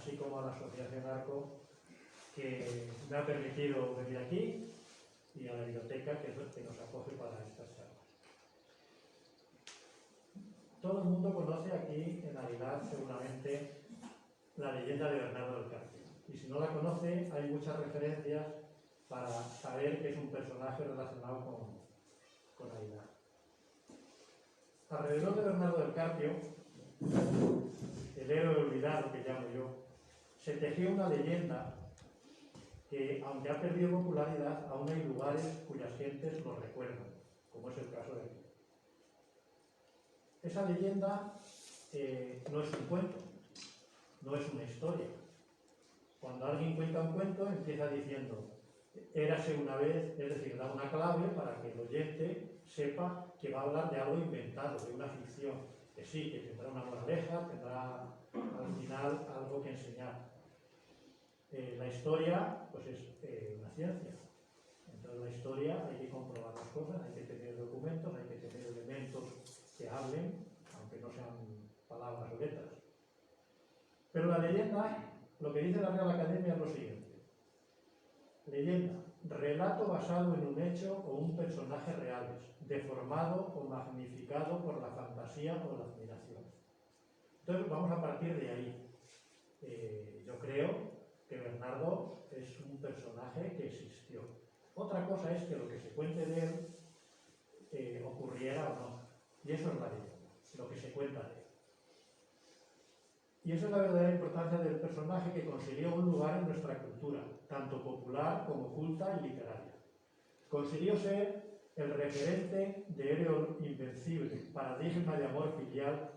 así como a la Asociación Arco, que me ha permitido venir aquí, y a la biblioteca que nos acoge para estas charlas. Todo el mundo conoce aquí en Navidad seguramente la leyenda de Bernardo del Carpio, y si no la conoce hay muchas referencias para saber que es un personaje relacionado con Navidad. Alrededor de Bernardo del Carpio, el héroe olvidado que llamo yo, se tejió una leyenda que, aunque ha perdido popularidad, aún hay lugares cuyas gentes lo recuerdan, como es el caso de aquí. Esa leyenda no es un cuento, no es una historia. Cuando alguien cuenta un cuento, empieza diciendo, érase una vez, es decir, da una clave para que el oyente sepa que va a hablar de algo inventado, de una ficción, que sí, que tendrá una moraleja, tendrá al final algo que enseñar. La historia, pues es una ciencia. Entonces la historia hay que comprobar las cosas, hay que tener documentos, hay que tener elementos que hablen, aunque no sean palabras o letras. Pero la leyenda, lo que dice la Real Academia es lo siguiente. Leyenda, relato basado en un hecho o un personaje reales, deformado o magnificado por la fantasía o la admiración. Entonces vamos a partir de ahí. Yo creo que Bernardo es un personaje que existió. Otra cosa es que lo que se cuente de él ocurriera o no. Y eso es la leyenda, lo que se cuenta de él. Y esa es la verdadera importancia del personaje, que consiguió un lugar en nuestra cultura, tanto popular como culta y literaria. Consiguió ser el referente de héroe invencible, paradigma de amor filial,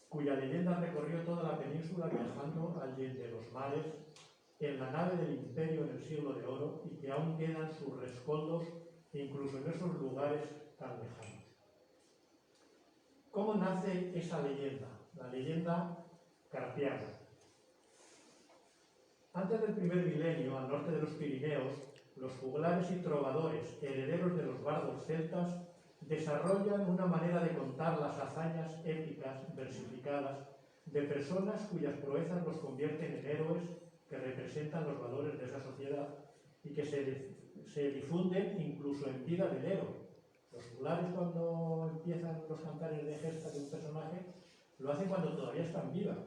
cuya leyenda recorrió toda la península viajando allende los mares, en la nave del imperio en el siglo de oro, y que aún quedan sus rescoldos incluso en esos lugares tan lejanos. ¿Cómo nace esa leyenda? La leyenda carpiana. Antes del primer milenio, al norte de los Pirineos, los juglares y trovadores, herederos de los bardos celtas, desarrollan una manera de contar las hazañas épicas, versificadas, de personas cuyas proezas los convierten en héroes que representan los valores de esa sociedad y que se difunden incluso en vida del héroe. Los juglares, cuando empiezan los cantares de gesta de un personaje, lo hacen cuando todavía están vivas.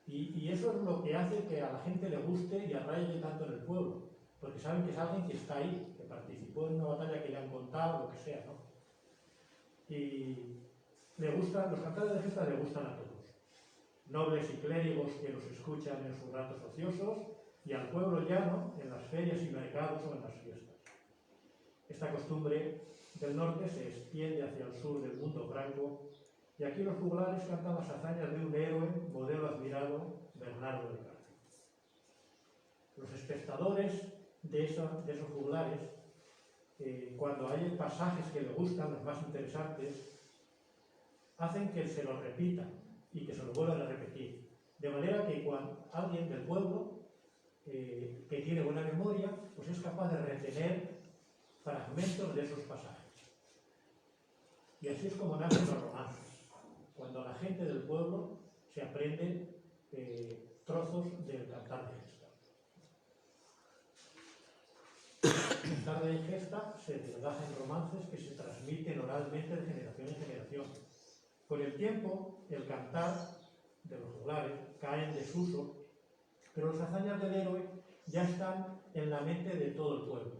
Y eso es lo que hace que a la gente le guste y arraigue tanto en el pueblo, porque saben que es alguien que está ahí, que participó en una batalla que le han contado, lo que sea, ¿no? Y le gustan, los cantares de gesta le gustan a todos. Nobles y clérigos que los escuchan en sus ratos ociosos, y al pueblo llano en las ferias y mercados o en las fiestas. Esta costumbre del norte se extiende hacia el sur del mundo franco, y aquí los juglares cantan las hazañas de un héroe, modelo admirado, Bernardo del Carpio. Los espectadores de esos juglares, cuando hay pasajes que les gustan, los más interesantes, hacen que se los repitan y que se los vuelvan a repetir. De manera que cuando alguien del pueblo, que tiene buena memoria, pues es capaz de retener fragmentos de esos pasajes. Y así es como nacen los romances. Cuando la gente del pueblo se aprende trozos del cantar de gesta. El cantar de gesta se desgaja en romances que se transmiten oralmente de generación en generación. Con el tiempo, el cantar de los juglares cae en desuso, pero las hazañas del héroe ya están en la mente de todo el pueblo,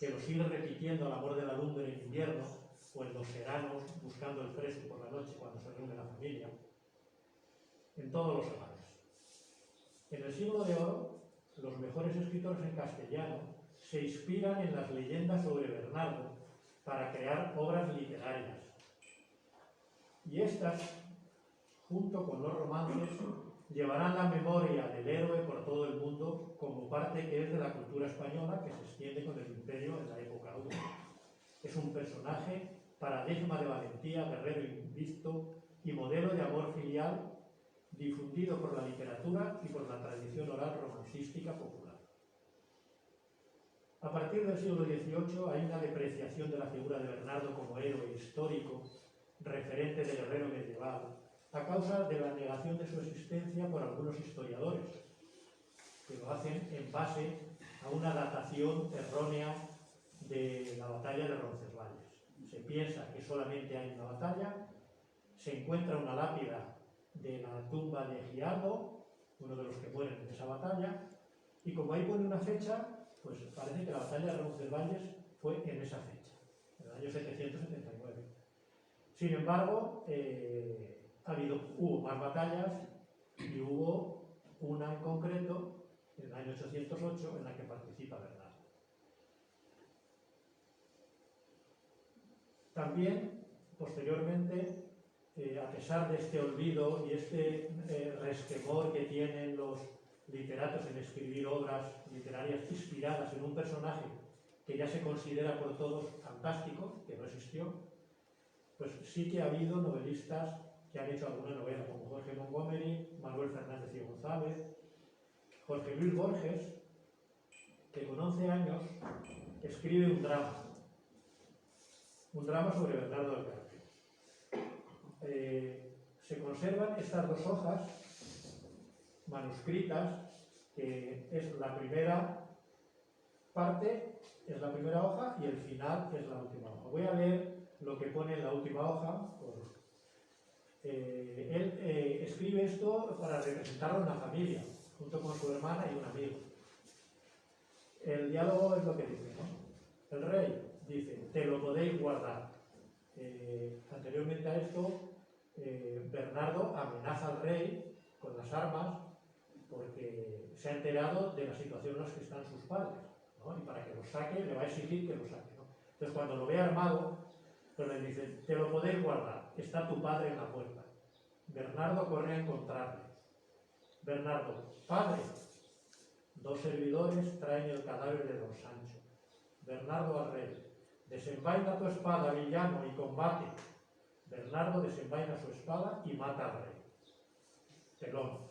que lo sigue repitiendo al amor de la lumbre en invierno, o en los veranos, buscando el fresco por la noche cuando se reúne la familia, en todos los hogares. En el siglo de oro, los mejores escritores en castellano se inspiran en las leyendas sobre Bernardo para crear obras literarias. Y estas, junto con los romances, llevarán la memoria del héroe por todo el mundo como parte que es de la cultura española que se extiende con el imperio en la época aún. Es un personaje paradigma de valentía, guerrero invisto y modelo de amor filial difundido por la literatura y por la tradición oral romancística popular. A partir del siglo XVIII hay una depreciación de la figura de Bernardo como héroe histórico, referente de guerrero medieval, a causa de la negación de su existencia por algunos historiadores, que lo hacen en base a una datación errónea de la batalla de Roncesvalles. Se piensa que solamente hay una batalla, se encuentra una lápida de la tumba de Giardo, uno de los que mueren en esa batalla, y como ahí pone una fecha, pues parece que la batalla de Roncesvalles fue en esa fecha, en el año 779. Sin embargo, hubo más batallas y hubo una en concreto, en el año 808, en la que participa Bernardo. También, posteriormente, a pesar de este olvido y este resquemor que tienen los literatos en escribir obras literarias inspiradas en un personaje que ya se considera por todos fantástico, que no existió, pues sí que ha habido novelistas que han hecho alguna novela, como Jorge Montgomery, Manuel Fernández y González, Jorge Luis Borges, que con 11 años escribe un drama sobre Bernardo del Carpio. Se conservan estas dos hojas manuscritas, que es la primera parte, es la primera hoja, y el final es la última hoja. Voy a leer lo que pone en la última hoja. Él escribe esto para representarlo en la familia, junto con su hermana y un amigo. El diálogo es lo que dice, ¿no? El rey dice: te lo podéis guardar. Anteriormente a esto, Bernardo amenaza al rey con las armas porque se ha enterado de la situación en la que están sus padres, ¿no? Y para que los saque, le va a exigir que los saque, ¿no? Entonces, cuando lo ve armado, pues le dice: te lo podéis guardar, está tu padre en la puerta. Bernardo corre a encontrarle. Bernardo: padre. 2 servidores traen el cadáver de don Sancho. Bernardo al rey: desenvaina tu espada, villano, y combate. Bernardo desenvaina su espada y mata al rey. Telón.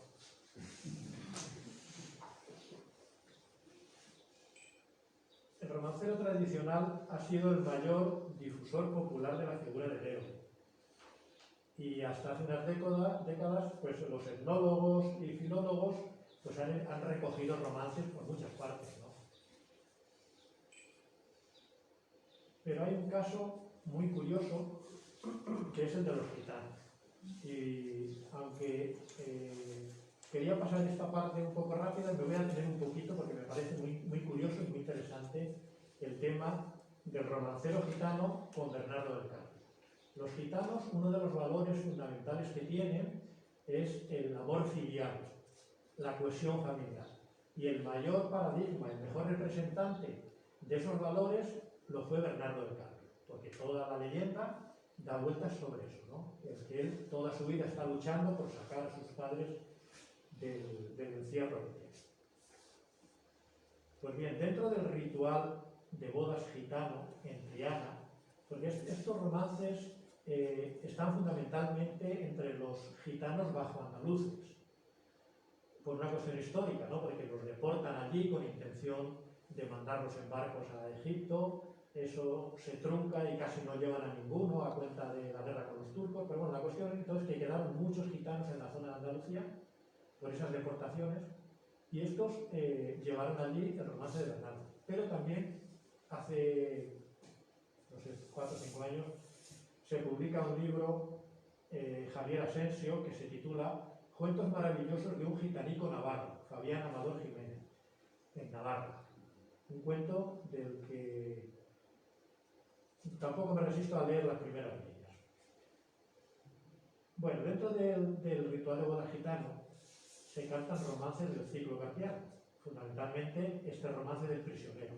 El romancero tradicional ha sido el mayor difusor popular de la figura del héroe. Y hasta hace unas décadas, pues los etnólogos y filólogos pues han recogido romances por muchas partes, ¿no? Pero hay un caso muy curioso, que es el de los gitanos. Y aunque quería pasar esta parte un poco rápida, me voy a detener un poquito porque me parece muy curioso y muy interesante el tema del romancero gitano con Bernardo del Carpio. Los gitanos, uno de los valores fundamentales que tienen es el amor filial, la cohesión familiar. Y el mayor paradigma, el mejor representante de esos valores lo fue Bernardo del Carpio, porque toda la leyenda da vueltas sobre eso, ¿no? Es que él toda su vida está luchando por sacar a sus padres del encierro que tiene. Pues bien, dentro del ritual de bodas gitano en Triana, porque estos romances están fundamentalmente entre los gitanos bajo andaluces, por una cuestión histórica, ¿no? Porque los deportan allí con intención de mandarlos en barcos a Egipto. Eso se trunca y casi no llevan a ninguno a cuenta de la guerra con los turcos, pero bueno, la cuestión entonces es que quedaron muchos gitanos en la zona de Andalucía por esas deportaciones, y estos llevaron allí el romance de Bernardo. Pero también hace, no sé, 4 o 5 años, se publica un libro, Javier Asensio, que se titula Cuentos maravillosos de un gitanico navarro, Fabián Amador Jiménez, en Navarra. Un cuento del que tampoco me resisto a leer las primeras líneas. Bueno, dentro del ritual de boda gitano se cantan romances del ciclo carpiano, fundamentalmente este romance del prisionero,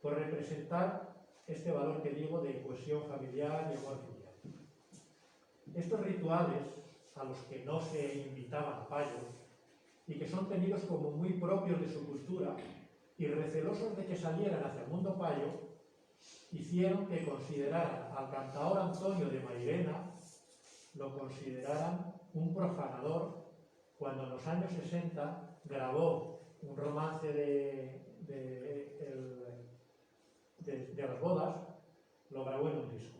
por representar este valor que digo de cohesión familiar y amor filial. Estos rituales, a los que no se invitaban a payos y que son tenidos como muy propios de su cultura y recelosos de que salieran hacia el mundo payo, hicieron que consideraran al cantaor Antonio de Mairena, lo consideraran un profanador, cuando en los años 60 grabó un romance de las bodas, lo grabó en un disco.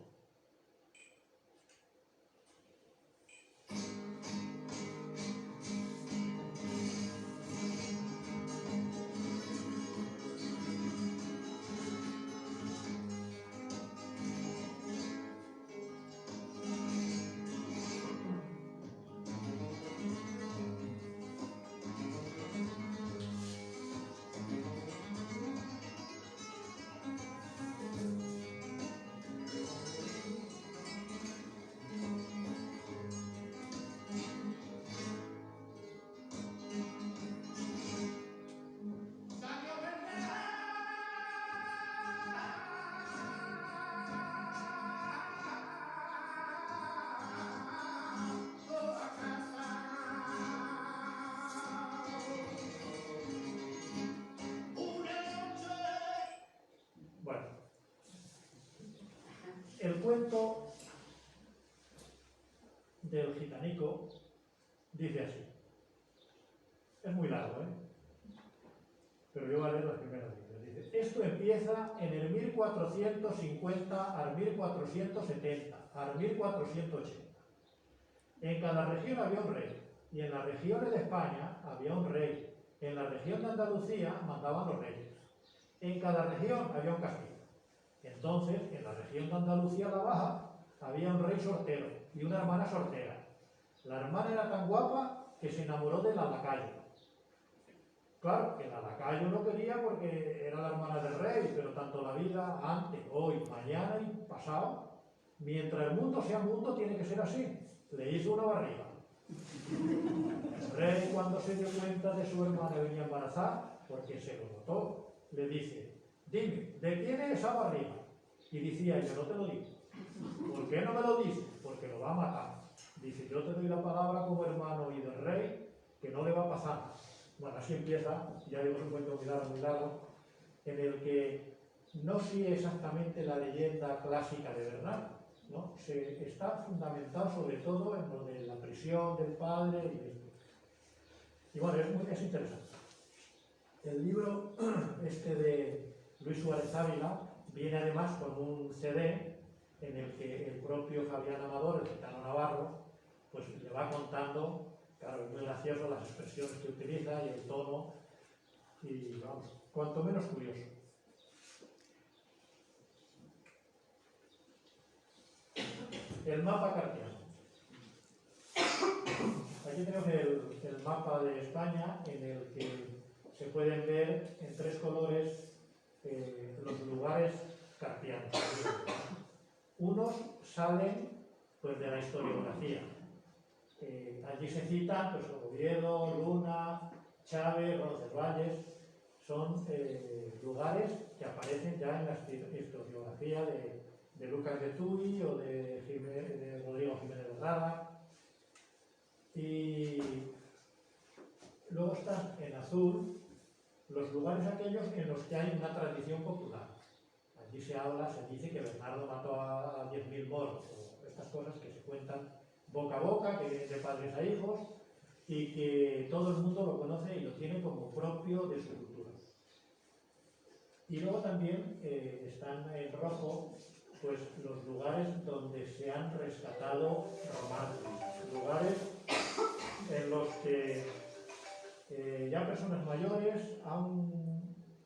cuento del gitanico dice así. Es muy largo, pero yo voy a leer las primeras líneas. Dice, esto empieza en el 1450 al 1470, al 1480. En cada región había un rey, y en las regiones de España había un rey. En la región de Andalucía mandaban los reyes. En cada región había un castillo. Entonces, en la región de Andalucía, la Baja, había un rey sortero y una hermana soltera. La hermana era tan guapa que se enamoró del lacayo. Claro, que el lacayo no quería porque era la hermana del rey, pero tanto la vida, antes, hoy, mañana y pasado, mientras el mundo sea mundo, tiene que ser así. Le hizo una barriga. El rey, cuando se dio cuenta de su hermana venía embarazada, porque se lo notó, le dice, dime, ¿de quién es esa barriga? Y decía, yo no te lo digo. ¿Por qué no me lo dices? Porque lo va a matar. Dice, yo te doy la palabra como hermano y del rey, que no le va a pasar nada. Bueno, así empieza, ya digo, es un cuento muy largo, en el que no sigue exactamente la leyenda clásica de verdad, ¿no? Está fundamentado sobre todo en lo de la prisión del padre y bueno, es interesante. El libro este de Luis Suárez Ávila viene además con un CD en el que el propio Fabián Amador, el gitano navarro, pues le va contando. Claro, es muy gracioso las expresiones que utiliza y el tono, y vamos, cuanto menos curioso. El mapa cartiano. Aquí tenemos el mapa de España en el que se pueden ver en tres colores los lugares cartianos. Unos salen pues, de la historiografía. Allí se citan pues, Oviedo, Luna, Chávez, Roncesvalles, son lugares que aparecen ya en la historiografía de Lucas de Tuy o de Rodrigo Jiménez de Rada. Y luego están en azul los lugares aquellos en los que hay una tradición popular. Allí se dice que Bernardo mató a 10.000 moros, o estas cosas que se cuentan boca a boca, que vienen de padres a hijos, y que todo el mundo lo conoce y lo tiene como propio de su cultura. Y luego también están en rojo pues, los lugares donde se han rescatado romances, lugares en los que ya personas mayores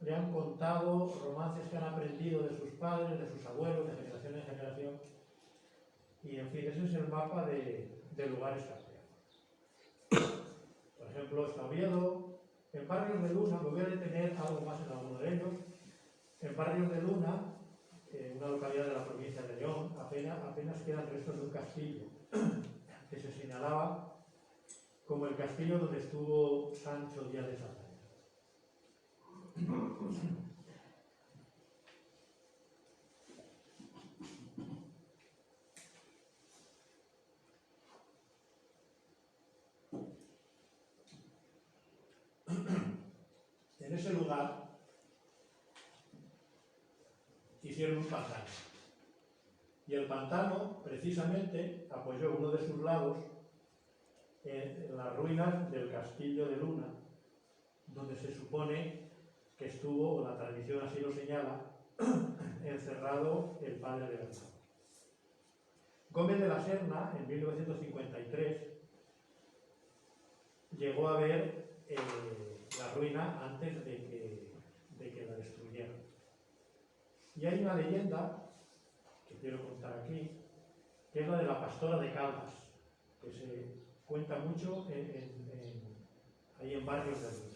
le han contado romances que han aprendido de sus padres, de sus abuelos, de generación en generación. Y en fin, ese es el mapa de lugares cartianos. Por ejemplo, está Oviedo. En Barrios de Luna, me voy a detener algo más en alguno de ellos. En Barrios de Luna, una localidad de la provincia de León, apenas quedan restos de un castillo que se señalaba como el castillo donde estuvo Sancho Díaz de Saldaña. En ese lugar hicieron un pantano. Y el pantano, precisamente, apoyó uno de sus lados en las ruinas del castillo de Luna, donde se supone que estuvo, o la tradición así lo señala, encerrado el padre de Bernardo. Gómez de la Serna, en 1953, llegó a ver la ruina antes de que la destruyeran. Y hay una leyenda que quiero contar aquí, que es la de la pastora de Caldas, que se cuenta mucho ahí en Barrios de Luna.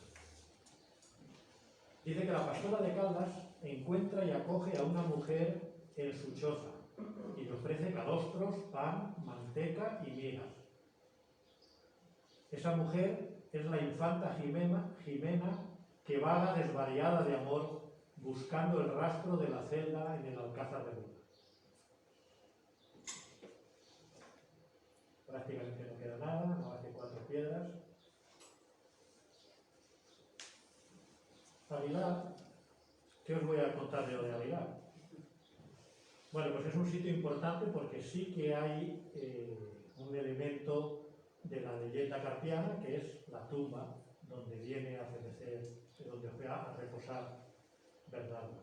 Dice que la pastora de Caldas encuentra y acoge a una mujer en su choza y le ofrece calostros, pan, manteca y migas. Esa mujer es la infanta Jimena, que vaga desvariada de amor buscando el rastro de la celda en el Alcázar de Luna. Prácticamente no queda nada, no hace 4 piedras. Aguilar, ¿qué os voy a contar yo de Aguilar? Bueno, pues es un sitio importante porque sí que hay un elemento de la leyenda carpiana, que es la tumba donde viene a fenecer, donde fue a reposar Bernardo.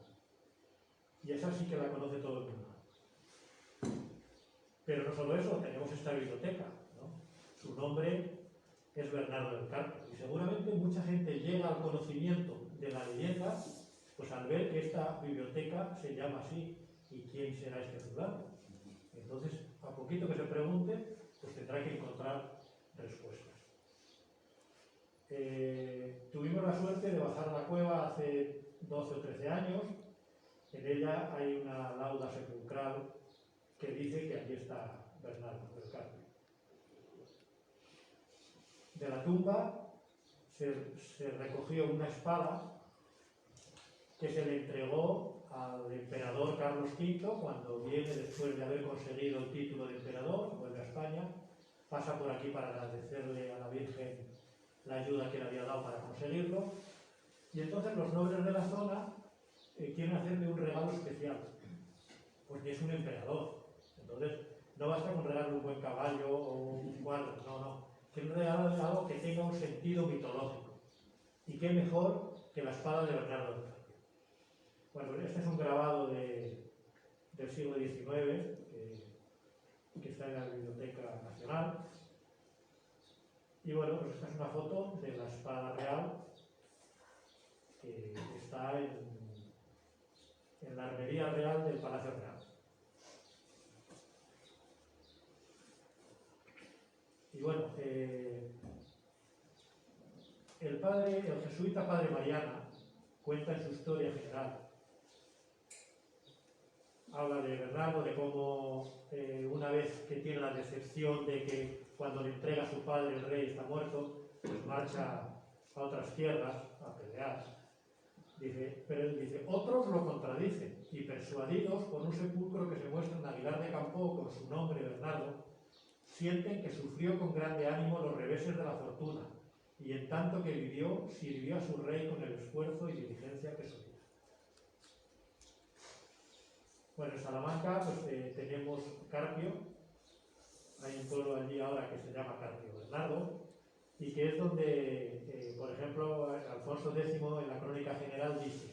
Y esa sí que la conoce todo el mundo. Pero no solo eso, tenemos esta biblioteca, ¿no? Su nombre es Bernardo del Carpio. Y seguramente mucha gente llega al conocimiento de la leyenda pues al ver que esta biblioteca se llama así. ¿Y quién será este fulano? Entonces, a poquito que se pregunte, pues tendrá que encontrar respuestas. Tuvimos la suerte de bajar a la cueva hace 12 o 13 años. En ella hay una lauda sepulcral que dice que allí está Bernardo del Carpio. De la tumba se recogió una espada que se le entregó al emperador Carlos V cuando viene después de haber conseguido el título de emperador, vuelve a España, pasa por aquí para agradecerle a la Virgen la ayuda que le había dado para conseguirlo, y entonces los nobles de la zona quieren hacerle un regalo especial, porque es un emperador. Entonces, no basta con regalarle un buen caballo o un cuadro, no. Quieren regalarle algo que tenga un sentido mitológico. Y qué mejor que la espada de Bernardo del Carpio. Bueno, este es un grabado del siglo XIX que está en la Biblioteca Nacional. Y bueno, pues esta es una foto de la espada real que está en la armería real del Palacio Real. Y bueno, el jesuita padre Mariana cuenta en su historia general, habla de Bernardo, de cómo una vez que tiene la decepción de que cuando le entrega a su padre el rey está muerto, pues marcha a otras tierras a pelear. Pero él dice, otros lo contradicen y persuadidos por un sepulcro que se muestra en Aguilar de Campo con su nombre Bernardo, sienten que sufrió con grande ánimo los reveses de la fortuna y en tanto que vivió, sirvió a su rey con el esfuerzo y diligencia que solía. Bueno, en Salamanca pues, tenemos Carpio, hay un pueblo allí ahora que se llama Carpio Bernardo, y que es donde, por ejemplo, Alfonso X en la Crónica General dice: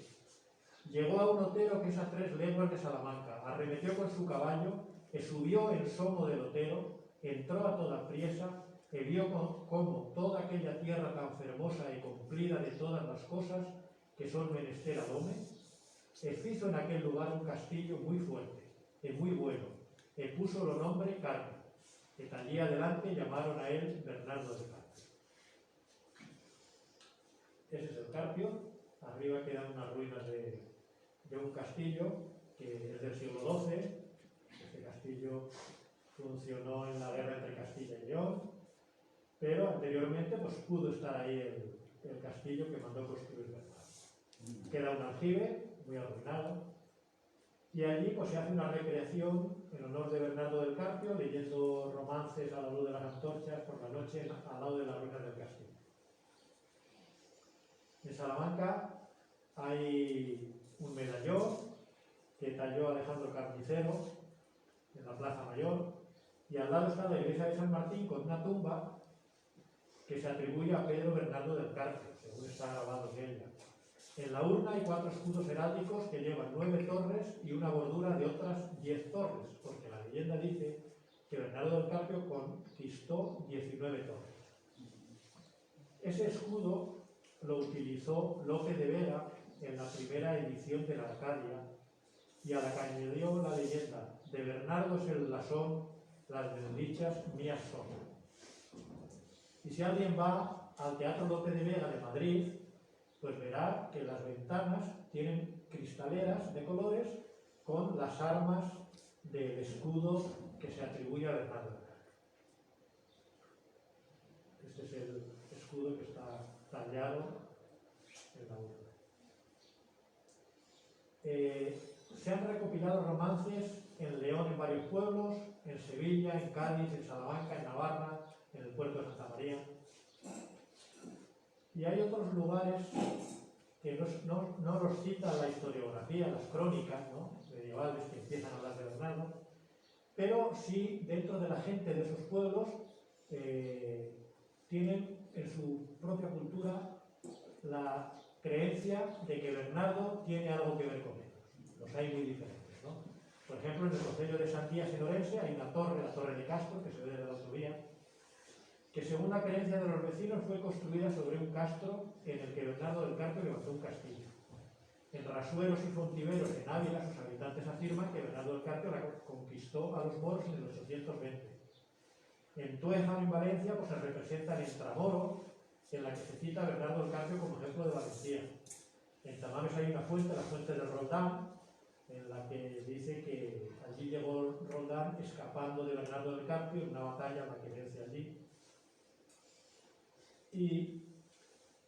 llegó a un otero que es a 3 leguas de Salamanca, arremetió con su caballo, e subió en somo del otero, entró a toda priesa, e vio como toda aquella tierra tan fermosa y cumplida de todas las cosas que son menester al home, e fizo en aquel lugar un castillo muy fuerte, e muy bueno, e puso lo nombre Carpio, que allí adelante llamaron a él Bernardo de Carpio. Ese es el Carpio. Arriba quedan unas ruinas de un castillo que es del siglo XII. Este castillo funcionó en la guerra entre Castilla y León, pero anteriormente pues, pudo estar ahí el castillo que mandó construir Bernardo. Queda un aljibe muy arruinado, y allí pues, se hace una recreación en honor de Bernardo del Carpio, leyendo romances a la luz de las antorchas por la noche al lado de las ruinas del castillo. En Salamanca hay un medallón que talló Alejandro Carnicero en la Plaza Mayor, y al lado está la iglesia de San Martín con una tumba que se atribuye a Pedro Bernardo del Carpio, según está grabado en ella. En la urna hay 4 escudos heráldicos que llevan 9 torres y una bordura de otras 10 torres, porque la leyenda dice que Bernardo del Carpio conquistó 19 torres. Ese escudo lo utilizó Lope de Vega en la primera edición de la Arcadia, y a la que añadió la leyenda: de Bernardo es el blasón, las desdichas mías son. Y si alguien va al Teatro Lope de Vega de Madrid, pues verá que las ventanas tienen cristaleras de colores con las armas del escudo que se atribuye a Bernardo del Carpio. Este es el escudo que está tallado en la urna. Se han recopilado romances en León, en varios pueblos, en Sevilla, en Cádiz, en Salamanca, en Navarra, en el puerto de Santa María. Y hay otros lugares que no los cita la historiografía, las crónicas, ¿no? medievales que empiezan a hablar de Bernardo, pero sí dentro de la gente de esos pueblos tienen en su propia cultura la creencia de que Bernardo tiene algo que ver con ellos. Los hay muy diferentes, ¿no? Por ejemplo, en el concello de Santías en Orense hay una torre, la Torre de Castro, que se ve desde la autovía, que según la creencia de los vecinos fue construida sobre un castro en el que Bernardo del Carpio levantó un castillo. En Rasueros y Fontiveros, en Ávila, sus habitantes afirman que Bernardo del Carpio la conquistó a los moros en el 820. En Tuéjar, en Valencia, pues se representa el Intramoro, en la que se cita a Bernardo del Carpio como ejemplo de valentía. En Tamames hay una fuente, la fuente de Roldán, en la que dice que allí llegó Roldán escapando de Bernardo del Carpio en una batalla en la que vence allí. Y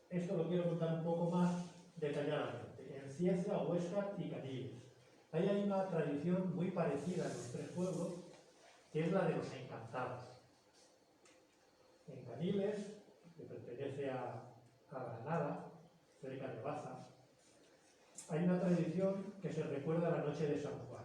esto lo quiero contar un poco más detalladamente. En Cieza, Huesca y Caniles. Ahí hay una tradición muy parecida en los tres pueblos, que es la de los encantados. En Caniles, que pertenece a Granada, cerca de Baza, hay una tradición que se recuerda a la noche de San Juan,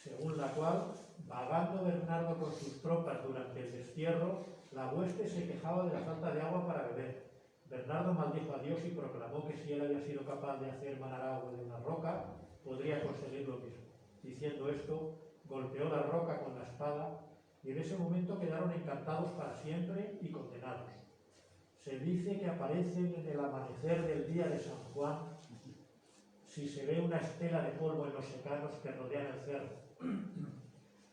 según la cual, vagando Bernardo con sus tropas durante el destierro, la hueste se quejaba de la falta de agua para beber. Bernardo maldijo a Dios y proclamó que si él había sido capaz de hacer manar agua de una roca, podría conseguir lo mismo. Diciendo esto, golpeó la roca con la espada y en ese momento quedaron encantados para siempre y condenados. Se dice que aparecen en el amanecer del día de San Juan si se ve una estela de polvo en los secanos que rodean el cerro,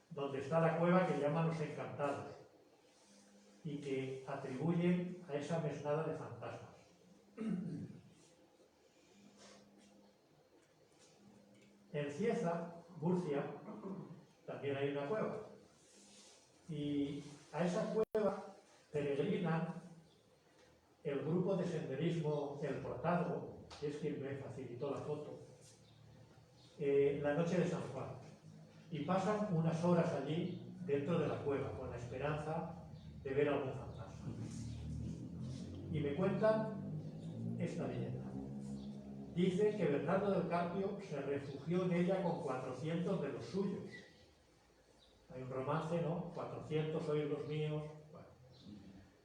donde está la cueva que llaman los encantados y que atribuyen a esa mesnada de fantasmas. En Cieza, Murcia, también hay una cueva. Y a esa cueva peregrinan el grupo de senderismo El Portazgo, que es quien me facilitó la foto, la noche de San Juan. Y pasan unas horas allí dentro de la cueva, con la esperanza de ver algún fantasma. Y me cuentan esta leyenda. Dice que Bernardo del Carpio se refugió en ella con 400 de los suyos. Hay un romance, ¿no? 400 sois los míos. Bueno.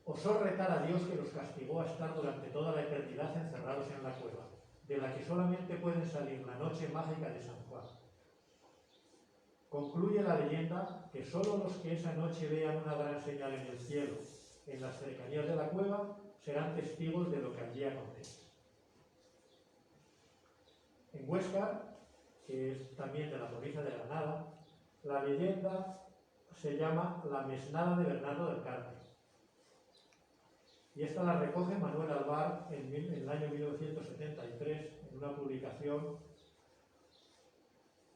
Osó retar a Dios que los castigó a estar durante toda la eternidad encerrados en la cueva, de la que solamente pueden salir la noche mágica de San Juan. Concluye la leyenda que solo los que esa noche vean una gran señal en el cielo, en las cercanías de la cueva, serán testigos de lo que allí acontece. En Huesca, que es también de la provincia de Granada, la leyenda se llama La Mesnada de Bernardo del Carpio. Y esta la recoge Manuel Alvar en el año 1973 en una publicación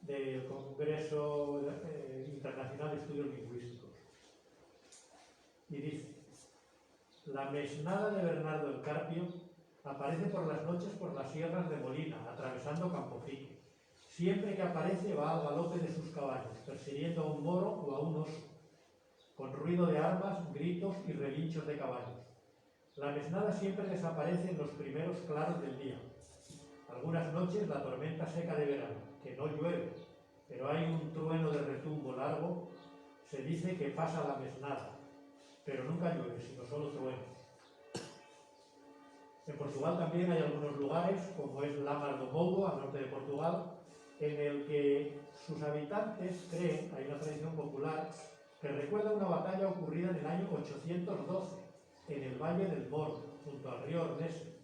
del Congreso Internacional de Estudios Lingüísticos. Y dice: la mesnada de Bernardo del Carpio aparece por las noches por las sierras de Molina, atravesando Campofique. Siempre que aparece va al galope de sus caballos, persiguiendo a un moro o a un oso, con ruido de armas, gritos y relinchos de caballos. La mesnada siempre desaparece en los primeros claros del día. Algunas noches la tormenta seca de verano, que no llueve, pero hay un trueno de retumbo largo, se dice que pasa la mesnada, pero nunca llueve, sino solo truenos. En Portugal también hay algunos lugares, como es Lamar do Mouro, al norte de Portugal, en el que sus habitantes creen, hay una tradición popular, que recuerda una batalla ocurrida en el año 812, en el Valle del Moro, junto al río Ornese,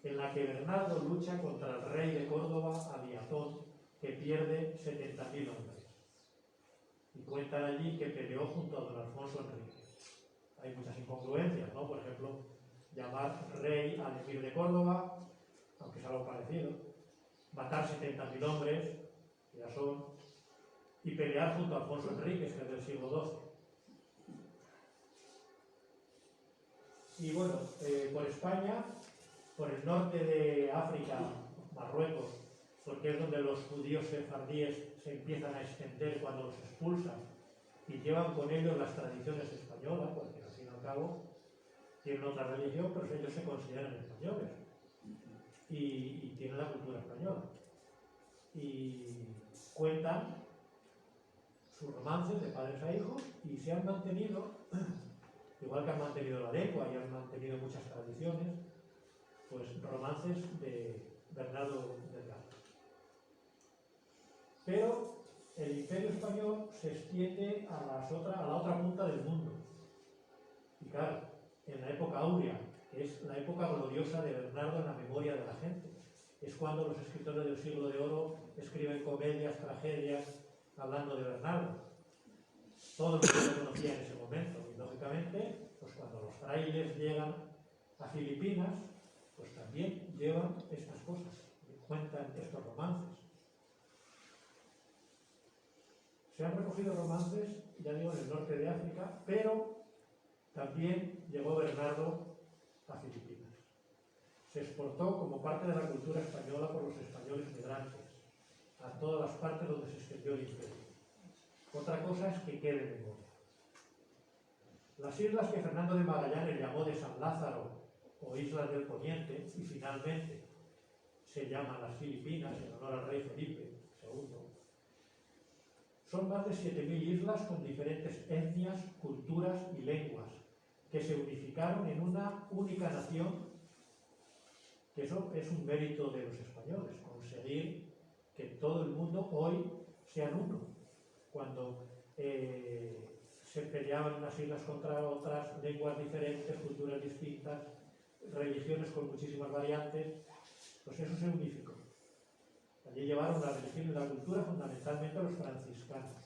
en la que Bernardo lucha contra el rey de Córdoba, Abiatón, que pierde 70.000 hombres. Y cuentan allí que peleó junto a don Alfonso Enrique. Hay muchas incongruencias, ¿no? Por ejemplo, llamar rey al emir de Córdoba, aunque es algo parecido, matar 70.000 hombres, que ya son, y pelear junto a Alfonso Enríquez, que es del siglo XII. Y bueno, por España, por el norte de África, Marruecos, porque es donde los judíos sefardíes se empiezan a extender cuando los expulsan y llevan con ellos las tradiciones españolas, porque al fin y al cabo tienen otra religión, pero ellos se consideran españoles. y tienen la cultura española. Y cuentan sus romances de padres a hijos y se han mantenido, igual que han mantenido la lengua y han mantenido muchas tradiciones, pues romances de Bernardo Delgado. Pero el Imperio Español se extiende a la otra punta del mundo. Y claro, en la época áurea, que es la época gloriosa de Bernardo en la memoria de la gente, es cuando los escritores del siglo de oro escriben comedias, tragedias, hablando de Bernardo. Todo el mundo lo conocía en ese momento. Y lógicamente, pues cuando los frailes llegan a Filipinas, pues también llevan estas cosas, cuentan estos romances. Se han recogido romances, ya digo, en el norte de África, pero también llegó Bernardo a Filipinas. Se exportó como parte de la cultura española por los españoles migrantes a todas las partes donde se extendió el imperio. Otra cosa es que quede en memoria. Las islas que Fernando de Magallanes llamó de San Lázaro o Islas del Poniente, y finalmente se llaman las Filipinas en honor al rey Felipe II, son más de 7.000 islas con diferentes etnias, culturas y lenguas que se unificaron en una única nación, que eso es un mérito de los españoles, conseguir que todo el mundo hoy sean uno. Cuando se peleaban unas islas contra otras, lenguas diferentes, culturas distintas, religiones con muchísimas variantes, pues eso se unificó. Allí llevaron la religión y la cultura fundamentalmente a los franciscanos,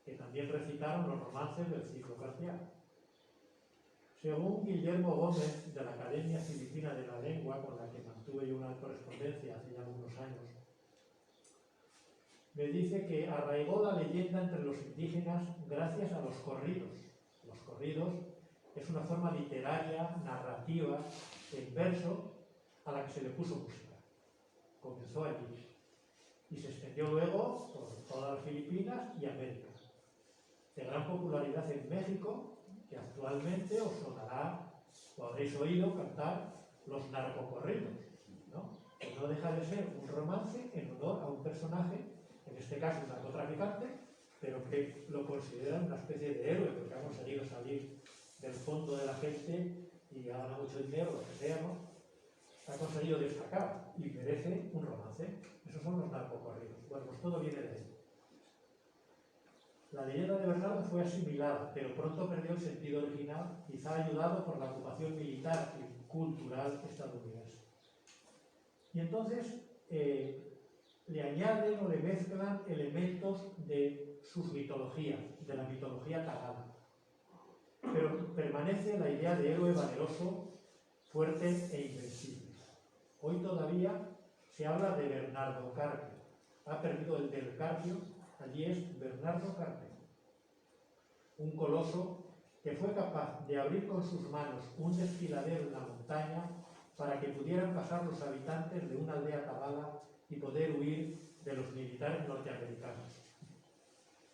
que también recitaron los romances del ciclo cartiano. Según Guillermo Gómez, de la Academia Filipina de la Lengua, con la que mantuve yo una correspondencia hace ya algunos años, me dice que arraigó la leyenda entre los indígenas gracias a los corridos. Los corridos es una forma literaria, narrativa, en verso, a la que se le puso música. Comenzó allí y se extendió luego por todas las Filipinas y América. De gran popularidad en México, que actualmente os sonará o habréis oído cantar los narcocorridos, ¿no? Que no deja de ser un romance en honor a un personaje, en este caso un narcotraficante, pero que lo consideran una especie de héroe porque ha conseguido salir del fondo de la gente y ha ganado mucho dinero, lo que sea, ¿no? Ha conseguido destacar y merece un romance. Esos son los narcocorridos. Bueno, pues todo viene de ahí. La leyenda de Bernardo fue asimilada, pero pronto perdió el sentido original, quizá ayudado por la ocupación militar y cultural estadounidense. Y entonces le añaden o le mezclan elementos de sus mitologías, de la mitología tagala. Pero permanece la idea de héroe valeroso, fuerte e invencible. Hoy todavía se habla de Bernardo Carpio. Ha perdido el del Carpio, allí es Bernardo Carpio. Un coloso que fue capaz de abrir con sus manos un desfiladero en la montaña para que pudieran pasar los habitantes de una aldea tagala y poder huir de los militares norteamericanos.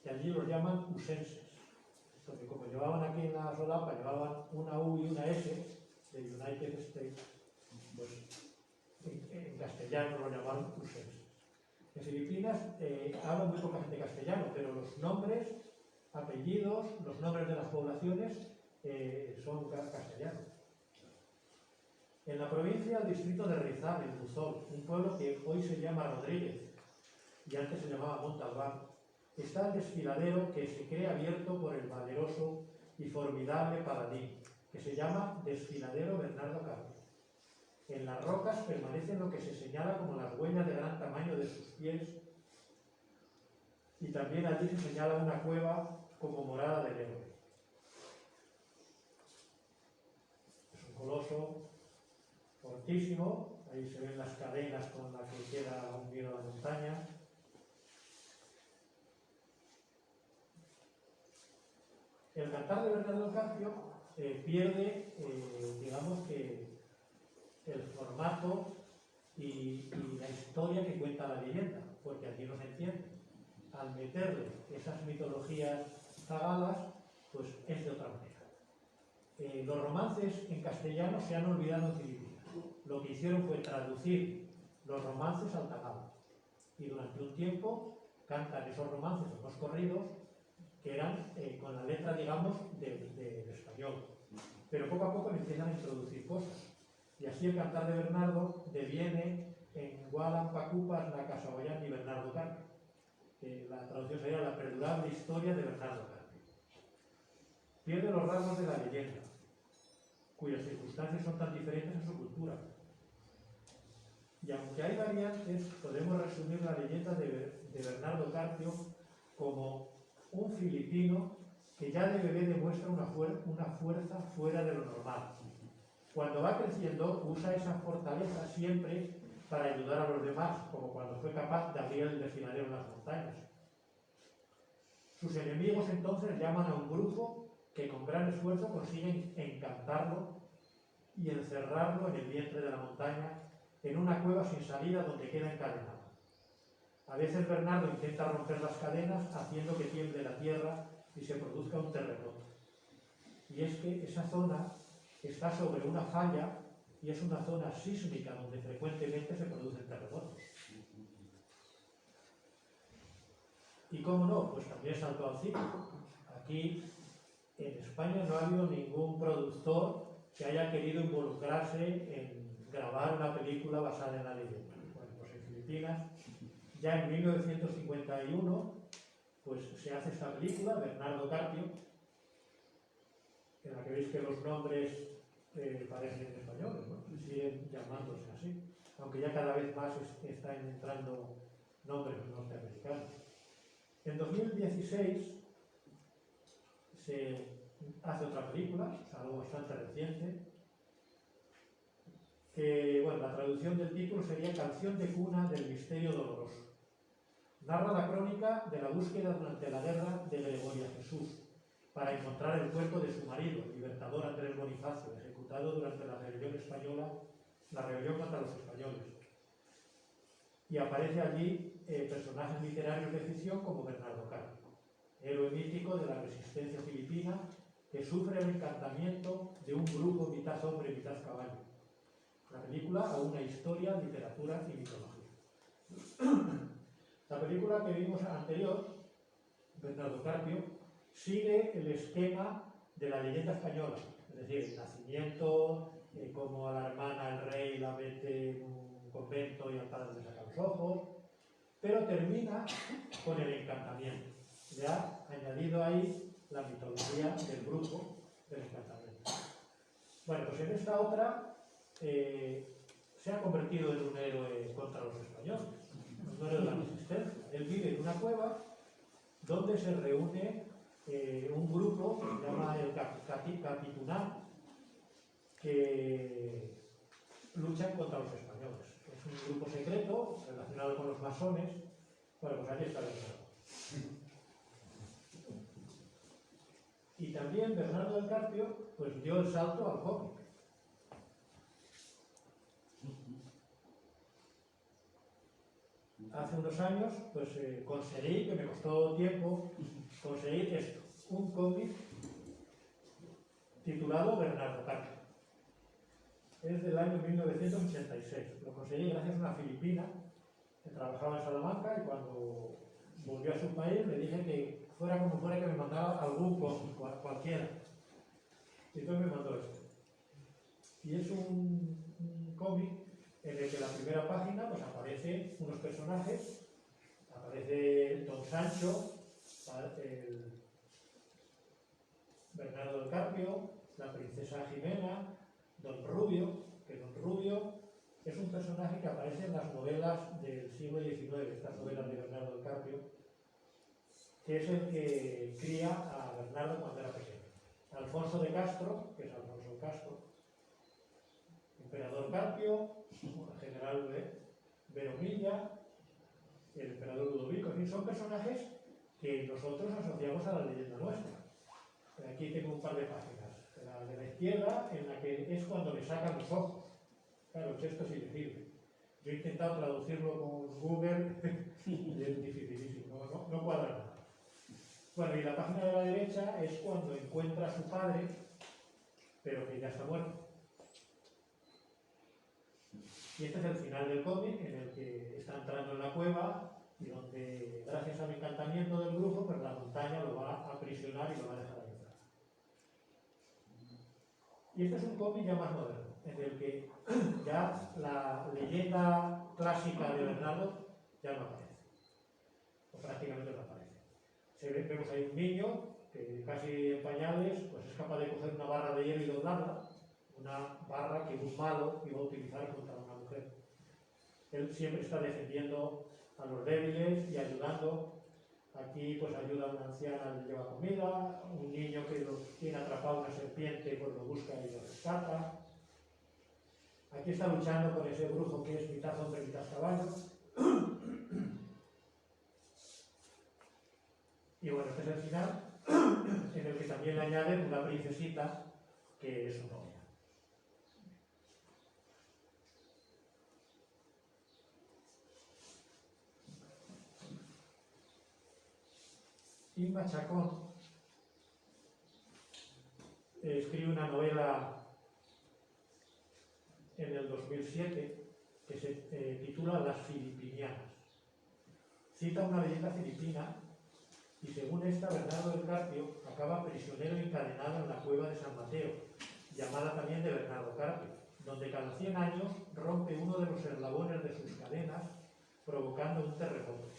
Y allí los llaman usenses, porque como llevaban aquí en la solapa, llevaban una U y una S de United States, pues en castellano lo llamaron usenses. En Filipinas habla muy poca gente castellano, pero los nombres, apellidos, los nombres de las poblaciones son castellanos. En la provincia, el distrito de Rizal, en Buzón, un pueblo que hoy se llama Rodríguez y antes se llamaba Montalbán, está el desfiladero que se cree abierto por el valeroso y formidable paladín, que se llama Desfiladero Bernardo Carpio. En las rocas permanecen lo que se señala como las huellas de gran tamaño de sus pies, y también allí se señala una cueva como morada del héroe. Es un coloso fortísimo, ahí se ven las cadenas con las que queda hundido la montaña. El cantar de Bernardo Carpio pierde, digamos que, el formato y la historia que cuenta la leyenda, porque aquí no se entiende. Al meterle esas mitologías tagalas, pues es de otra manera. Los romances en castellano se han olvidado en Filipinas. lo que hicieron fue traducir los romances al tagalo. Y durante un tiempo cantan esos romances, esos corridos, que eran con la letra, digamos, del español. Pero poco a poco le empiezan a introducir cosas. Y así el cantar de Bernardo deviene en Gualan Pacupas, la Casaboyán y Bernardo Carpio. La traducción sería la perdurable historia de Bernardo Carpio. Pierde los rasgos de la leyenda, cuyas circunstancias son tan diferentes en su cultura. Y aunque hay variantes, podemos resumir la leyenda de Bernardo Carpio como un filipino que ya de bebé demuestra una fuerza fuera de lo normal. Cuando va creciendo, usa esa fortaleza siempre para ayudar a los demás, como cuando fue capaz de abrir el desfiladero en las montañas. Sus enemigos entonces llaman a un brujo que con gran esfuerzo consiguen encantarlo y encerrarlo en el vientre de la montaña, en una cueva sin salida donde queda encadenado. A veces Bernardo intenta romper las cadenas haciendo que tiemble la tierra y se produzca un terremoto. Y es que esa zona está sobre una falla y es una zona sísmica donde frecuentemente se producen terremotos. ¿Y cómo no? Pues también saltó al cine. Aquí en España no ha habido ningún productor que haya querido involucrarse en grabar una película basada en la leyenda. Bueno, pues en Filipinas, ya en 1951, pues se hace esta película, Bernardo Carpio, en la que veis que los nombres parecen españoles, ¿no? Siguen llamándose así, aunque ya cada vez más están entrando nombres norteamericanos. En 2016 se hace otra película, algo bastante reciente, que, bueno, la traducción del título sería Canción de cuna del misterio doloroso. Narra la crónica de la búsqueda durante la guerra de Gregoria Jesús para encontrar el cuerpo de su marido, el libertador Andrés Bonifacio, ejecutado durante la rebelión española, la rebelión contra los españoles. Y aparece allí personajes literarios de ficción como Bernardo Carpio, héroe mítico de la resistencia filipina que sufre el encantamiento de un grupo mitad hombre, mitad caballo. La película a una historia, literatura y mitología. La película que vimos anterior, Bernardo Carpio, sigue el esquema de la leyenda española, es decir, el nacimiento, como a la hermana el rey la mete en un convento y al padre le saca los ojos, pero termina con el encantamiento. Ya añadido ahí la mitología del grupo del encantamiento. Bueno, pues en esta otra se ha convertido en un héroe contra los españoles, un héroe de la resistencia. Él vive en una cueva donde se reúne un grupo que se llama el Capituná, que luchan contra los españoles. Es un grupo secreto relacionado con los masones. Bueno, pues aquí está Bernardo. Y también Bernardo del Carpio pues dio el salto al cómic. Hace unos años pues conseguí, que me costó tiempo, conseguir esto, un cómic titulado Bernardo Carpio. Es del año 1986. Lo conseguí gracias a una filipina que trabajaba en Salamanca y cuando volvió a su país le dije que fuera como fuera que me mandara algún cómic, cualquiera. Y entonces me mandó esto. Y es un cómic en el que la primera página pues aparecen unos personajes, aparece Don Sancho, el Bernardo del Carpio, la princesa Jimena, Don Rubio, que Don Rubio es un personaje que aparece en las novelas del siglo XIX, estas novelas de Bernardo del Carpio, que es el que cría a Bernardo cuando era pequeño. Alfonso de Castro, que es Alfonso de Castro, emperador Carpio, el general Veromilla, el emperador Ludovico, en fin, son personajes que nosotros asociamos a la leyenda nuestra. Aquí tengo un par de páginas. La de la izquierda, en la que es cuando le sacan los ojos. Claro, el texto es ilegible. Yo he intentado traducirlo con Google y es dificilísimo, no cuadra nada. Bueno, y la página de la derecha es cuando encuentra a su padre, pero que ya está muerto. Y este es el final del cómic, en el que está entrando en la cueva y donde, gracias al encantamiento del brujo, pues la montaña lo va a aprisionar y lo va a dejar ahí entrar. Y este es un cómic ya más moderno, en el que ya la leyenda clásica de Bernardo ya no aparece, o prácticamente no aparece. Vemos ahí un niño que casi en pañales pues es capaz de coger una barra de hielo y doblarla, una barra que un malo iba a utilizar contra una mujer. Él siempre está defendiendo a los débiles y ayudando. Aquí pues ayuda a una anciana, le lleva comida, un niño que lo tiene atrapado una serpiente pues lo busca y lo rescata. Aquí está luchando con ese brujo que es mitad hombre, mitad caballo. Y bueno, este es el final, en el que también le añaden una princesita que es su novia. Inma Chacón escribe una novela en el 2007 que se titula Las Filipinianas. Cita una leyenda filipina y según esta, Bernardo del Carpio acaba prisionero encadenado en la cueva de San Mateo, llamada también de Bernardo Carpio, donde cada 100 años rompe uno de los eslabones de sus cadenas, provocando un terremoto.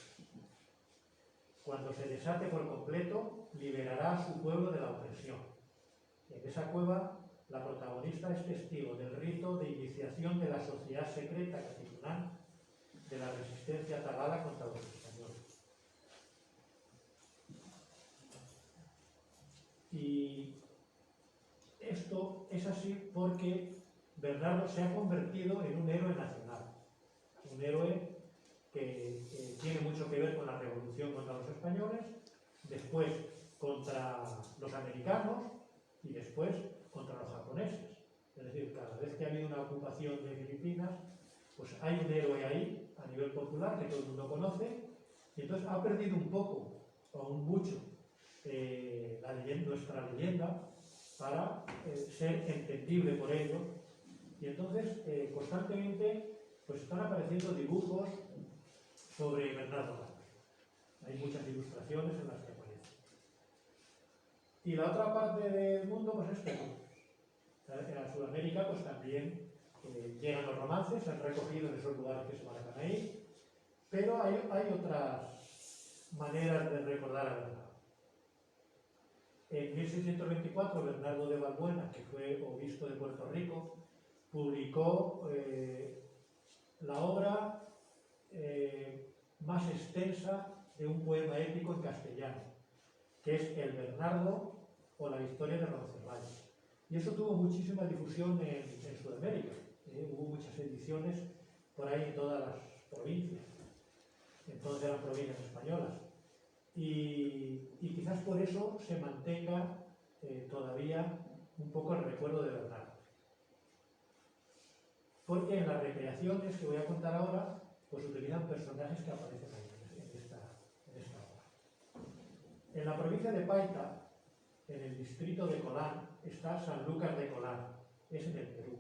Cuando se desate por completo, liberará a su pueblo de la opresión. En esa cueva, la protagonista es testigo del rito de iniciación de la sociedad secreta Katipunan de la resistencia tagala contra los españoles. Y esto es así porque Bernardo se ha convertido en un héroe nacional, un héroe que tiene mucho que ver con la revolución contra los españoles, después contra los americanos y después contra los japoneses. Es decir, cada vez que ha habido una ocupación de Filipinas, pues hay un héroe ahí a nivel popular que todo el mundo conoce, y entonces ha perdido un poco, o un mucho, nuestra leyenda para ser entendible por ello, y entonces constantemente pues están apareciendo dibujos sobre Bernardo Carpio. Hay muchas ilustraciones en las que aparece. Y la otra parte del mundo pues es Perú. En Sudamérica pues también llegan los romances, se han recogido en esos lugares que se marcan ahí, pero hay otras maneras de recordar a Bernardo. En 1624, Bernardo de Balbuena, que fue obispo de Puerto Rico, publicó la obra más extensa de un poema épico en castellano, que es El Bernardo o la historia de Roncesvalles. Y eso tuvo muchísima difusión en Sudamérica. Hubo muchas ediciones por ahí en todas las provincias. Entonces eran provincias españolas. Y quizás por eso se mantenga todavía un poco el recuerdo de Bernardo. Porque en las recreaciones que voy a contar ahora, pues utilizan personajes que aparecen ahí en esta obra. En la provincia de Paita, en el distrito de Colán, está San Lucas de Colán, es en el Perú.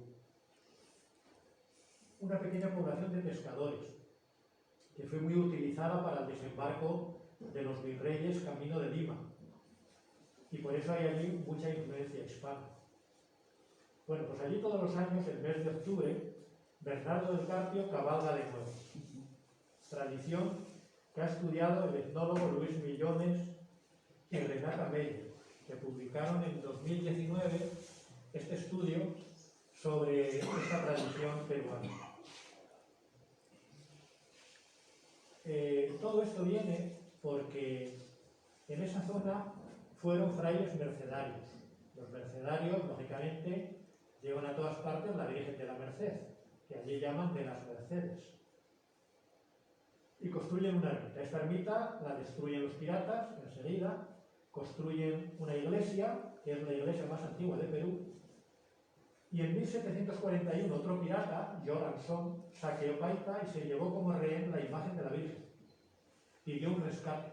Una pequeña población de pescadores, que fue muy utilizada para el desembarco de los virreyes camino de Lima. Y por eso hay allí mucha influencia hispana. Bueno, pues allí todos los años, el mes de octubre, Bernardo del Carpio cabalga de nuevo. Tradición que ha estudiado el etnólogo Luis Millones y Renata Meyer, que publicaron en 2019 este estudio sobre esta tradición peruana. Todo esto viene porque en esa zona fueron frailes mercedarios. Los mercedarios, lógicamente, llevan a todas partes la Virgen de la Merced, que allí llaman de las Mercedes. Y construyen una ermita. Esta ermita la destruyen los piratas enseguida, construyen una iglesia, que es la iglesia más antigua de Perú, y en 1741 otro pirata, Joranson, saqueó Paita y se llevó como rehén la imagen de la Virgen. Pidió un rescate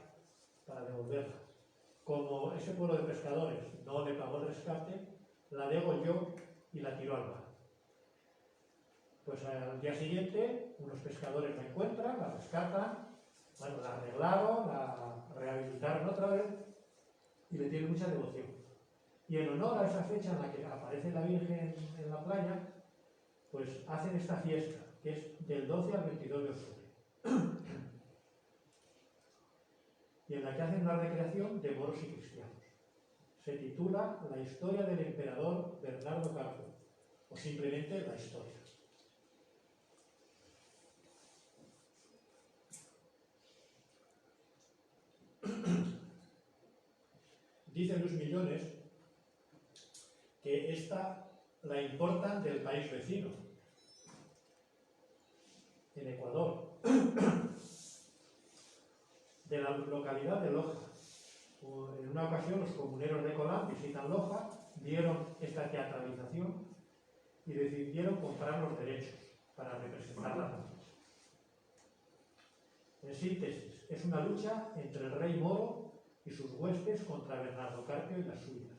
para devolverla. Como ese pueblo de pescadores no le pagó el rescate, la degolló y la tiró al mar. Pues al día siguiente unos pescadores la encuentran, la rescatan, bueno, la arreglaron, la rehabilitaron otra vez y le tienen mucha devoción. Y en honor a esa fecha en la que aparece la Virgen en la playa, pues hacen esta fiesta, que es del 12 al 22 de octubre, y en la que hacen una recreación de moros y cristianos. Se titula La historia del emperador Bernardo Carpo, o simplemente La historia. Dice Luis Millones que esta la importan del país vecino, en Ecuador, de la localidad de Loja. En una ocasión los comuneros de Colán visitan Loja, vieron esta teatralización y decidieron comprar los derechos para representarla. En síntesis, es una lucha entre el rey moro y sus huestes contra Bernardo Carpio y las suyas,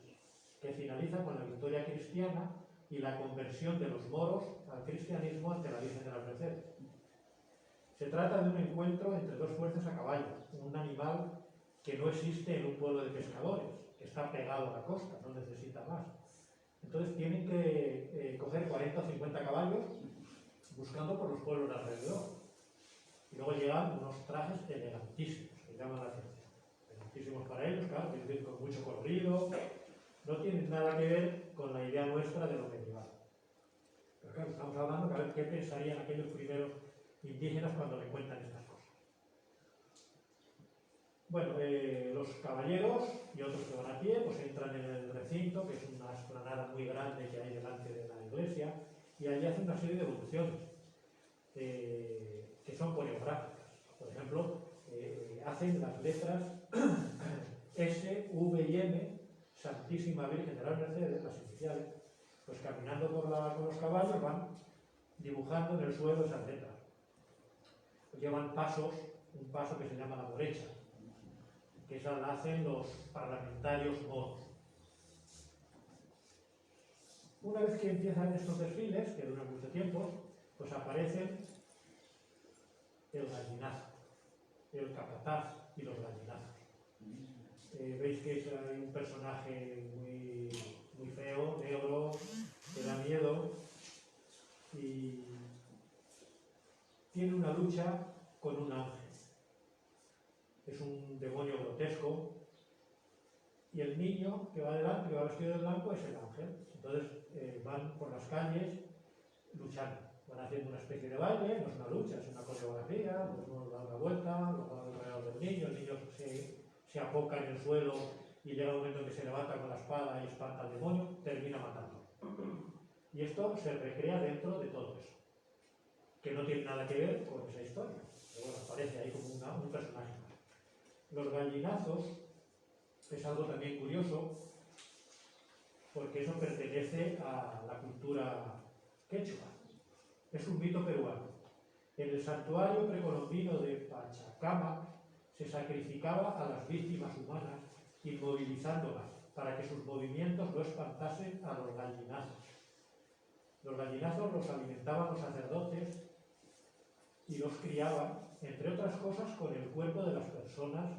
que finaliza con la victoria cristiana y la conversión de los moros al cristianismo ante la Virgen de las Mercedes. Se trata de un encuentro entre dos fuerzas a caballo, un animal que no existe en un pueblo de pescadores, que está pegado a la costa, no necesita más. Entonces tienen que coger 40 o 50 caballos buscando por los pueblos de alrededor. Y luego llegan unos trajes elegantísimos, que llaman la atención. Elegantísimos para ellos, claro, con mucho colorido. No tienen nada que ver con la idea nuestra de lo medieval. Pero claro, estamos hablando de a ver qué pensarían aquellos primeros indígenas cuando le cuentan estas cosas. Bueno, los caballeros y otros que van a pie, pues entran en el recinto, que es una explanada muy grande que hay delante de la iglesia, y allí hacen una serie de evoluciones que son coreográficas. Por ejemplo, hacen las letras S, V y M, Santísima Virgen de las Mercedes, las iniciales, pues caminando con los caballos van dibujando en el suelo esas letras. Llevan pasos, un paso que se llama la morecha, que esa la hacen los parlamentarios moros. Una vez que empiezan estos desfiles, que duran mucho tiempo, pues aparecen el gallinazo, el capataz y los gallinazos. Veis que hay un personaje muy, muy feo, negro, que da miedo y tiene una lucha con un ángel. Es un demonio grotesco y el niño que va delante, que va vestido de blanco, es el ángel. Entonces van por las calles luchando, van haciendo una especie de baile, no es una lucha, es una coreografía, pues uno da una vuelta, luego da alrededor del niño, el niño se apoca en el suelo y llega un momento en que se levanta con la espada y espanta al demonio, termina matando. Y esto se recrea dentro de todo eso, que no tiene nada que ver con esa historia, pero bueno, aparece ahí como un personaje más. Los gallinazos es algo también curioso, porque eso pertenece a la cultura quechua. Es un mito peruano. En el santuario precolombino de Pachacamac se sacrificaba a las víctimas humanas, inmovilizándolas, para que sus movimientos no espantasen a los gallinazos. Los gallinazos los alimentaban los sacerdotes y los criaban, entre otras cosas, con el cuerpo de las personas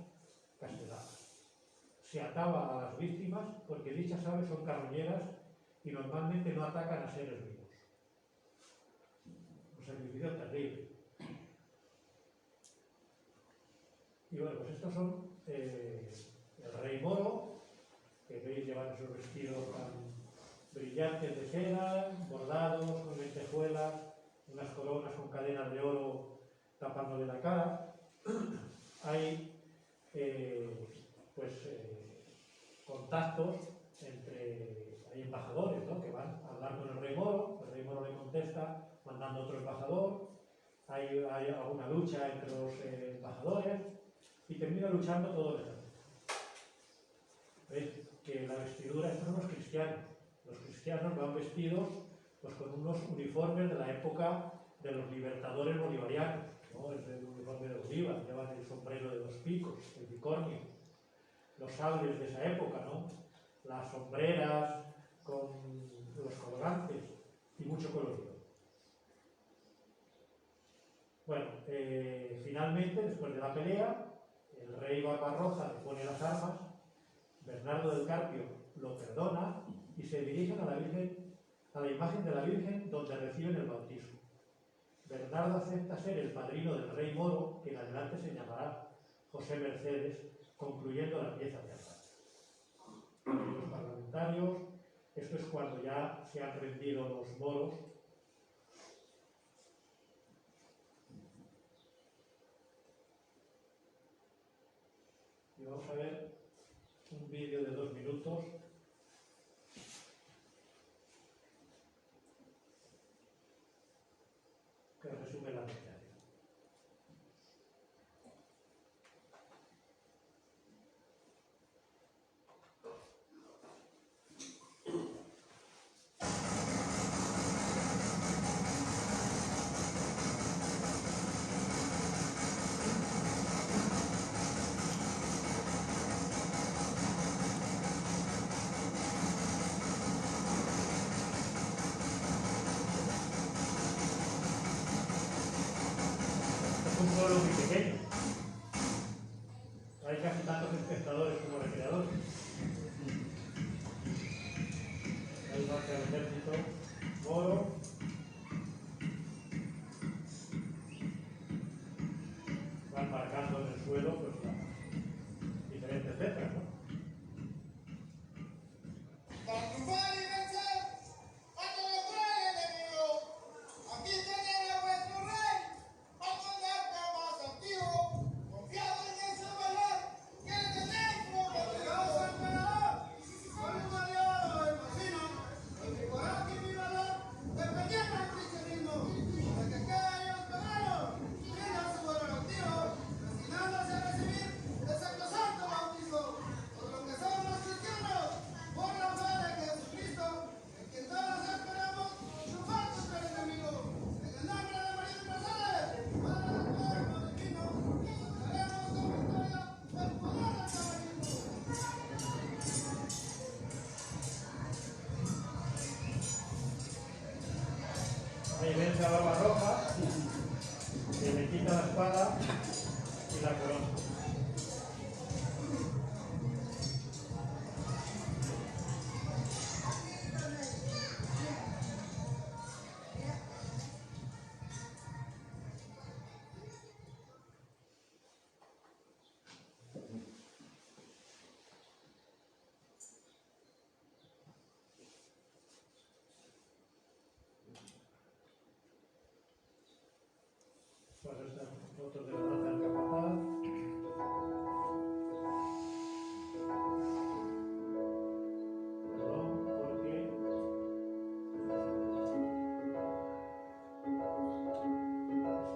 canceladas. Se ataba a las víctimas porque dichas aves son carroñeras y normalmente no atacan a seres vivos. Un sacrificio terrible. Y bueno, pues estos son el rey moro, que veis llevar esos vestidos tan brillantes de seda, bordados con lentejuelas, unas coronas con cadenas de oro tapándole la cara. Hay contactos hay embajadores, ¿no?, que van a hablar con el rey moro le contesta mandando otro embajador, hay alguna lucha entre los embajadores y termina luchando todo el ejército. ¿Veis? Que la vestidura, estos son los cristianos van vestidos pues, con unos uniformes de la época de los libertadores bolivarianos, ¿no? El uniforme de oliva, llevan el sombrero de dos picos, el bicornio, los sables de esa época, ¿no?, las sombreras con los colgantes y mucho colorido. Bueno, finalmente, después de la pelea, el rey Barbarroja le pone las armas, Bernardo del Carpio lo perdona y se dirigen a la Virgen, a la imagen de la Virgen donde reciben el bautismo. Bernardo acepta ser el padrino del rey moro, que en adelante se llamará José Mercedes, concluyendo la pieza teatral. Los parlamentarios, esto es cuando ya se han rendido los moros. Y vamos a ver un vídeo de 2 minutos que resume la batalla. Es un pueblo muy pequeño. Hay casi tantos espectadores como recreadores. Ahí marcha el ejército moro. Van marcando en el suelo pues, las diferentes letras, ¿no? Para triunfar y vencer a todo cruel enemigo, aquí tenéis a vuestro rey, al monarca más antiguo, confiado en su valor, que tenéis como poderoso emperador, con un aliado del vecino, con mi coraje y mi valor, defendiendo el cristianismo, para que aquellos paganos rindan su valor activo, destinándose a recibir el sacrosanto bautismo, por lo que son los cristianos, por la fe de Jesucristo, en quien todos esperamos triunfar contra el enemigo. En el nombre de María de Mercedes, Madre del Cuerpo Divino, daremos con victoria el poder del cabalismo. Ahí vence a Barbarroja, que le quita la espada y la corona. Pues estas fotos de la danza del capataz. Perdón, porque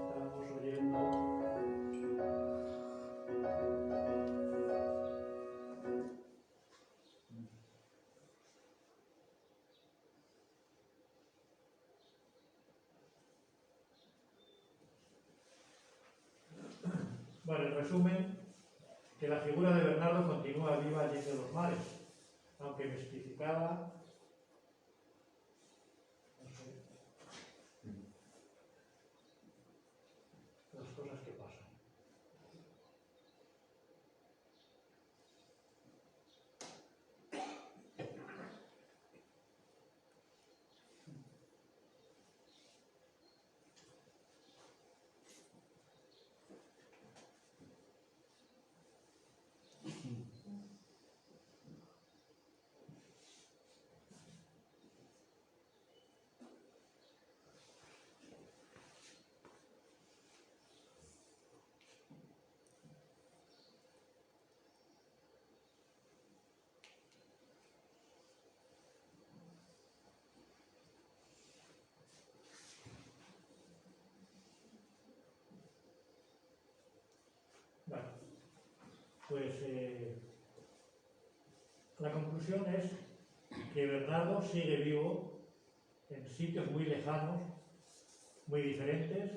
estamos oyendo. Bueno, en resumen, que la figura de Bernardo continúa viva allí de los mares, aunque mistificada, no sé, las cosas que pasan. Bueno, pues la conclusión es que Bernardo sigue vivo en sitios muy lejanos, muy diferentes,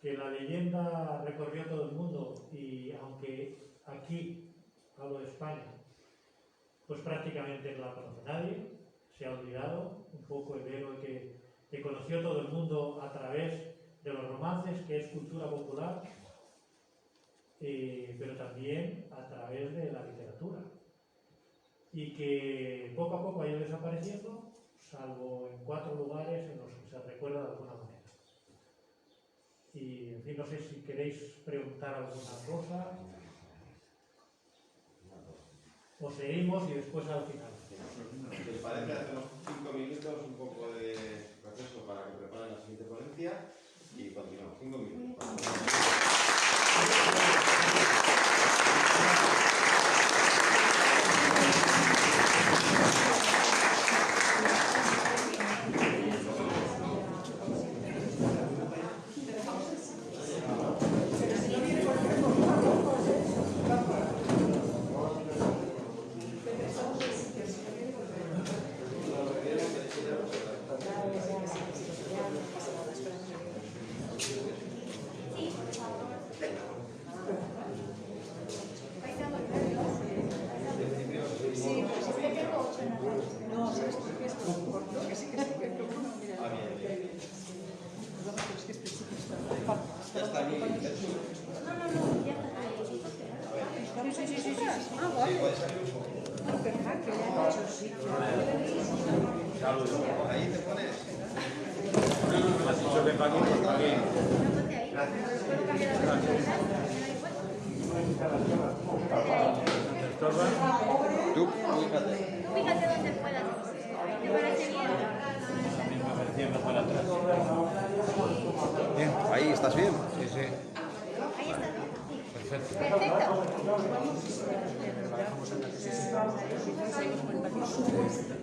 que la leyenda recorrió todo el mundo y aunque aquí, hablo de España, pues prácticamente no la conoce nadie, se ha olvidado un poco el héroe que conoció todo el mundo a través de los romances, que es cultura popular, pero también a través de la literatura. Y que poco a poco ha ido desapareciendo, salvo en 4 lugares en los que se recuerda de alguna manera. Y, en fin, no sé si queréis preguntar alguna cosa. O seguimos y después al final. ¿Les parece? Hacemos 5 minutos, un poco de proceso para que preparen la siguiente ponencia y continuamos. 5 minutos. Ahí te pones. Has dicho que para aquí, para aquí. Tú, fíjate. Fíjate donde puedas. ¿Te parece bien? A mí me parecía mejor atrás. Bien, ahí estás bien. Sí, sí. Ahí está. Perfecto. Perfecto.